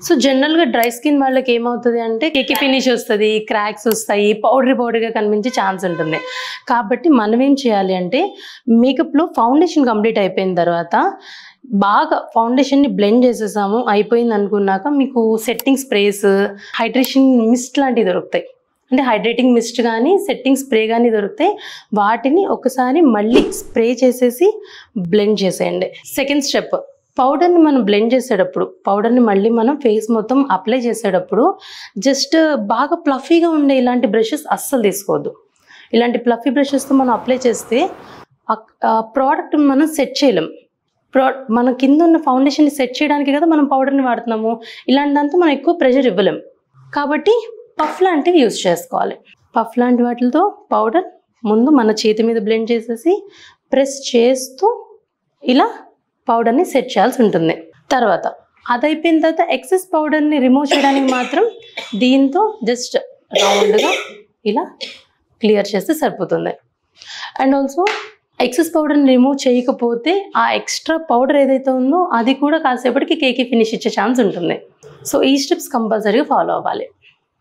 So జనరల్గా dry skin వాళ్ళకి ఏమవుతుంది అంటే కేకి ఫినిష్ వస్తుంది, క్రాక్స్ వస్తాయి, పౌడర్గా కనిపించే ఛాన్స్ ఉంటుంది. కాబట్టి మనం ఏం చేయాలి అంటే మేకప్లో ఫౌండేషన్ కంప్లీట్ అయిపోయిన తర్వాత బాగా ఫౌండేషన్ని బ్లెండ్ చేసేసాము అయిపోయింది అనుకున్నాక మీకు సెట్టింగ్ స్ప్రేస్, హైడ్రేషన్ మిస్ట్ లాంటివి దొరుకుతాయి. అంటే హైడ్రేటింగ్ మిస్ట్ కానీ సెట్టింగ్ స్ప్రే కానీ దొరుకుతాయి. వాటిని ఒకసారి మళ్ళీ స్ప్రే చేసేసి బ్లెండ్ చేసేయండి. సెకండ్ స్టెప్, పౌడర్ని మనం బ్లెండ్ చేసేటప్పుడు పౌడర్ని మళ్ళీ మనం ఫేస్ మొత్తం అప్లై చేసేటప్పుడు జస్ట్ బాగా ప్లఫీగా ఉండే ఇలాంటి బ్రషెస్ అస్సలు తీసుకోవద్దు. ఇలాంటి ప్లఫీ బ్రషెస్తో మనం అప్లై చేస్తే ప్రోడక్ట్ మనం సెట్ చేయలేం. మన కింద ఉన్న ఫౌండేషన్ని సెట్ చేయడానికి కదా మనం పౌడర్ని వాడుతున్నాము. ఇలాంటిదంతా మనం ఎక్కువ ప్రెషర్ ఇవ్వలేం. కాబట్టి పఫ్ లాంటివి యూజ్ చేసుకోవాలి. పఫ్ లాంటి వాటితో పౌడర్ ముందు మన చేతి మీద బ్లెండ్ చేసేసి ప్రెస్ చేస్తూ ఇలా పౌడర్ని సెట్ చేయాల్సి ఉంటుంది. తర్వాత అది అయిపోయిన తర్వాత ఎక్సెస్ పౌడర్ని రిమూవ్ చేయడానికి మాత్రం దీంతో జస్ట్ రౌండ్గా ఇలా క్లియర్ చేస్తే సరిపోతుంది. అండ్ ఆల్సో ఎక్సెస్ పౌడర్ని రిమూవ్ చేయకపోతే ఆ ఎక్స్ట్రా పౌడర్ ఏదైతే ఉందో అది కూడా కాసేపటికి కేకి ఫినిష్ ఇచ్చే ఛాన్స్ ఉంటుంది. సో ఈ స్టెప్స్ కంపల్సరీగా ఫాలో అవ్వాలి.